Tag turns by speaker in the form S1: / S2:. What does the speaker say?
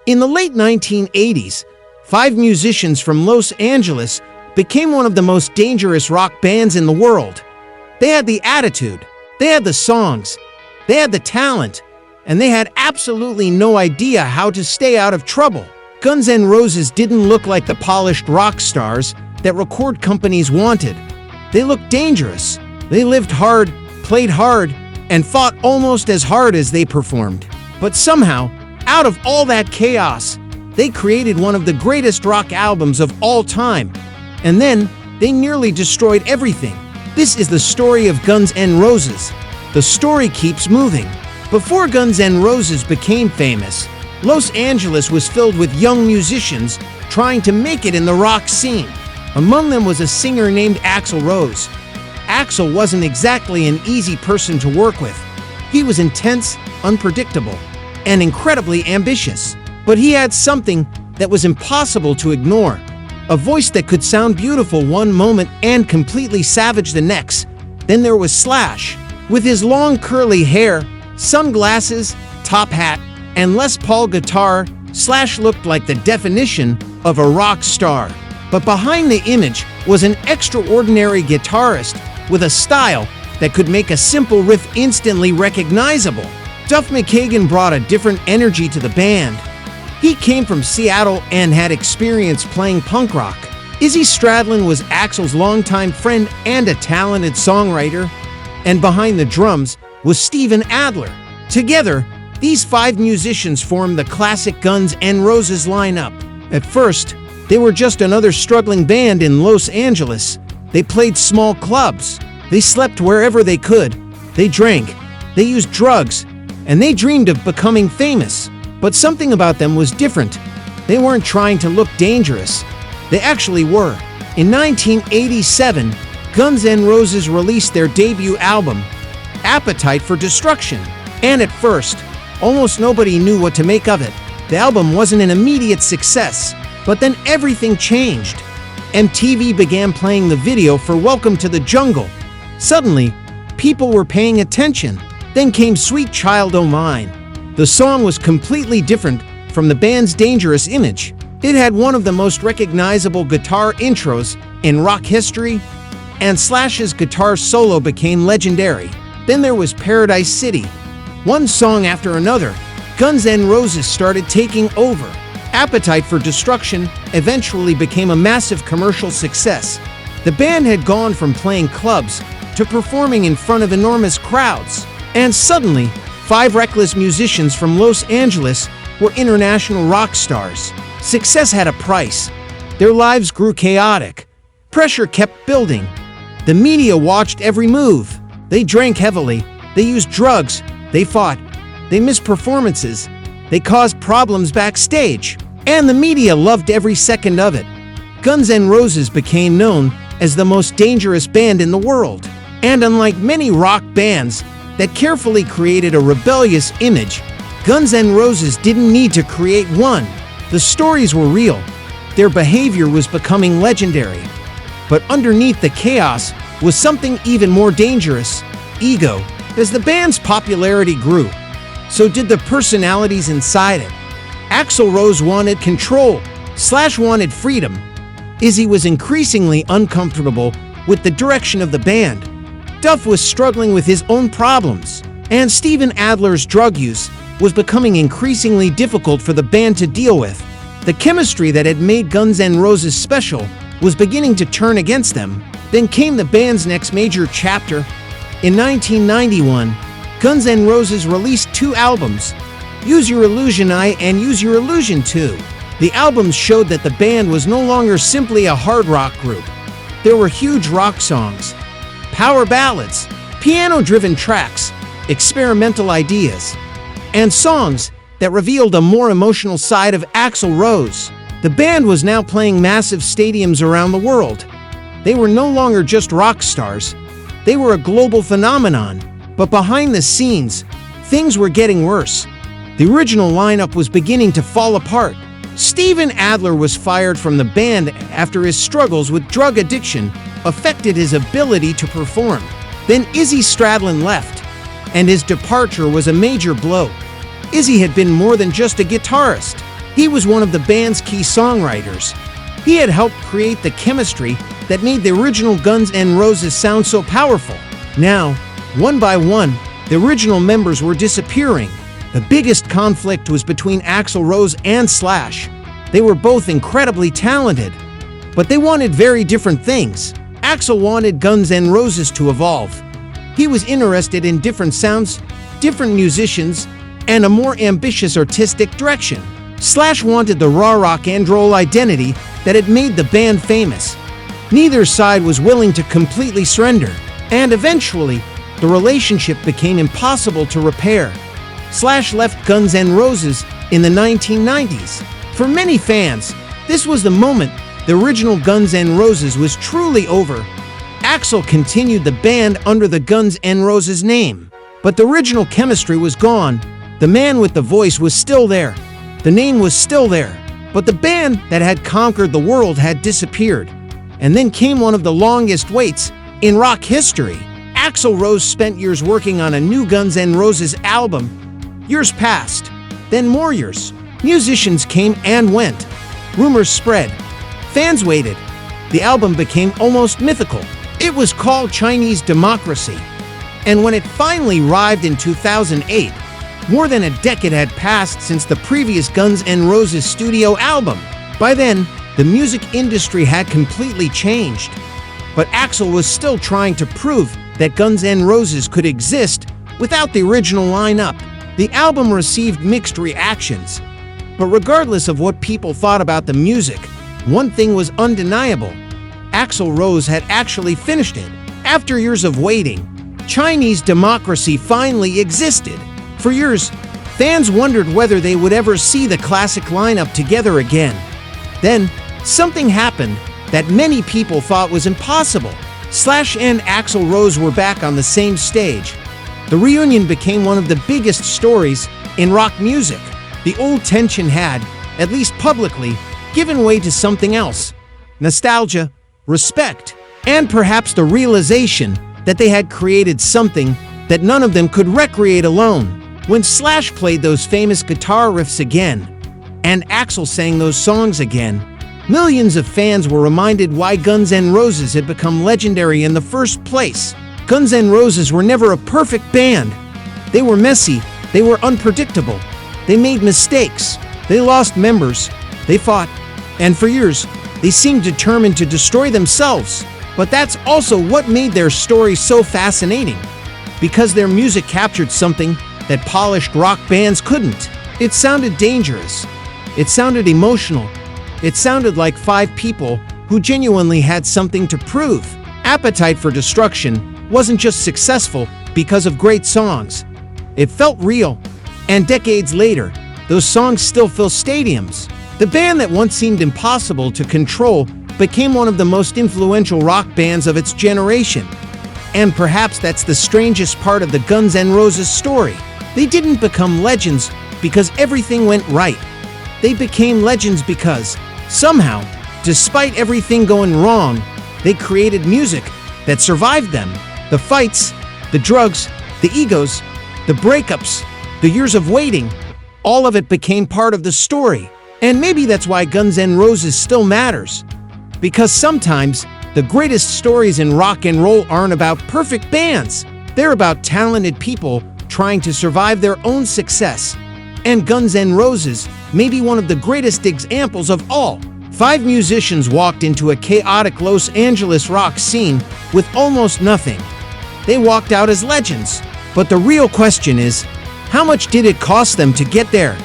S1: In the late 1980s, five musicians from Los Angeles became one of the most dangerous rock bands in the world. They had the attitude, they had the songs, they had the talent, and they had absolutely no idea how to stay out of trouble. Guns N' Roses didn't look like the polished rock stars that record companies wanted. They looked dangerous. They lived hard, played hard, and fought almost as hard as they performed. But somehow, out of all that chaos, they created one of the greatest rock albums of all time. And then, they nearly destroyed everything. This is the story of Guns N' Roses. The story keeps moving. Before Guns N' Roses became famous, Los Angeles was filled with young musicians trying to make it in the rock scene. Among them was a singer named Axl Rose. Axl wasn't exactly an easy person to work with. He was intense, unpredictable, and incredibly ambitious. But he had something that was impossible to ignore. A voice that could sound beautiful one moment and completely savage the next. Then there was Slash. With his long curly hair, sunglasses, top hat, and Les Paul guitar, Slash looked like the definition of a rock star. But behind the image was an extraordinary guitarist with a style that could make a simple riff instantly recognizable. Duff McKagan brought a different energy to the band. He came from Seattle and had experience playing punk rock. Izzy Stradlin was Axl's longtime friend and a talented songwriter. And behind the drums was Steven Adler. Together, these five musicians formed the classic Guns N' Roses lineup. At first, they were just another struggling band in Los Angeles. They played small clubs. They slept wherever they could. They drank. They used drugs. And they dreamed of becoming famous. But something about them was different. They weren't trying to look dangerous. They actually were. In 1987, Guns N' Roses released their debut album, Appetite for Destruction. And at first, almost nobody knew what to make of it. The album wasn't an immediate success, but then everything changed. MTV began playing the video for Welcome to the Jungle. Suddenly, people were paying attention. Then came Sweet Child O' Mine. The song was completely different from the band's dangerous image. It had one of the most recognizable guitar intros in rock history, and Slash's guitar solo became legendary. Then there was Paradise City. One song after another, Guns N' Roses started taking over. Appetite for Destruction eventually became a massive commercial success. The band had gone from playing clubs to performing in front of enormous crowds. And suddenly, five reckless musicians from Los Angeles were international rock stars. Success had a price. Their lives grew chaotic. Pressure kept building. The media watched every move. They drank heavily. They used drugs. They fought. They missed performances. They caused problems backstage. And the media loved every second of it. Guns N' Roses became known as the most dangerous band in the world. And unlike many rock bands that carefully created a rebellious image, Guns N' Roses didn't need to create one. The stories were real. Their behavior was becoming legendary. But underneath the chaos was something even more dangerous: ego. As the band's popularity grew, so did the personalities inside it. Axl Rose wanted control. Slash wanted freedom. Izzy was increasingly uncomfortable with the direction of the band. Duff was struggling with his own problems. And Steven Adler's drug use was becoming increasingly difficult for the band to deal with. The chemistry that had made Guns N' Roses special was beginning to turn against them. Then came the band's next major chapter. In 1991, Guns N' Roses released two albums, Use Your Illusion I and Use Your Illusion 2. The albums showed that the band was no longer simply a hard rock group. There were huge rock songs, power ballads, piano-driven tracks, experimental ideas, and songs that revealed a more emotional side of Axl Rose. The band was now playing massive stadiums around the world. They were no longer just rock stars. They were a global phenomenon. But behind the scenes, things were getting worse. The original lineup was beginning to fall apart. Steven Adler was fired from the band after his struggles with drug addiction affected his ability to perform. Then Izzy Stradlin left, and his departure was a major blow. Izzy had been more than just a guitarist. He was one of the band's key songwriters. He had helped create the chemistry that made the original Guns N' Roses sound so powerful. Now, one by one, the original members were disappearing. The biggest conflict was between Axl Rose and Slash. They were both incredibly talented, but they wanted very different things. Axl wanted Guns N' Roses to evolve. He was interested in different sounds, different musicians, and a more ambitious artistic direction. Slash wanted the raw rock and roll identity that had made the band famous. Neither side was willing to completely surrender, and eventually, the relationship became impossible to repair. Slash left Guns N' Roses in the 1990s. For many fans, this was the moment the original Guns N' Roses was truly over. Axl continued the band under the Guns N' Roses name, but the original chemistry was gone. The man with the voice was still there. The name was still there, but the band that had conquered the world had disappeared. And then came one of the longest waits in rock history. Axl Rose spent years working on a new Guns N' Roses album. Years passed, then more years. Musicians came and went. Rumors spread. Fans waited. The album became almost mythical. It was called Chinese Democracy. And when it finally arrived in 2008, more than a decade had passed since the previous Guns N' Roses studio album. By then, the music industry had completely changed. But Axl was still trying to prove that Guns N' Roses could exist without the original lineup. The album received mixed reactions. But regardless of what people thought about the music, one thing was undeniable. Axl Rose had actually finished it. After years of waiting, Chinese Democracy finally existed. For years, fans wondered whether they would ever see the classic lineup together again. Then, something happened that many people thought was impossible. Slash and Axl Rose were back on the same stage. The reunion became one of the biggest stories in rock music. The old tension had, at least publicly, given way to something else. Nostalgia, respect, and perhaps the realization that they had created something that none of them could recreate alone. When Slash played those famous guitar riffs again, and Axl sang those songs again, millions of fans were reminded why Guns N' Roses had become legendary in the first place. Guns N' Roses were never a perfect band. They were messy, they were unpredictable, they made mistakes, they lost members, they fought, and for years, they seemed determined to destroy themselves. But that's also what made their story so fascinating, because their music captured something that polished rock bands couldn't. It sounded dangerous. It sounded emotional. It sounded like five people who genuinely had something to prove. Appetite for Destruction wasn't just successful because of great songs. It felt real. And decades later, those songs still fill stadiums. The band that once seemed impossible to control became one of the most influential rock bands of its generation. And perhaps that's the strangest part of the Guns N' Roses story. They didn't become legends because everything went right. They became legends because, somehow, despite everything going wrong, they created music that survived them. The fights, the drugs, the egos, the breakups, the years of waiting, all of it became part of the story. And maybe that's why Guns N' Roses still matters. Because sometimes, the greatest stories in rock and roll aren't about perfect bands. They're about talented people trying to survive their own success. And Guns N' Roses may be one of the greatest examples of all. Five musicians walked into a chaotic Los Angeles rock scene with almost nothing. They walked out as legends. But the real question is, how much did it cost them to get there?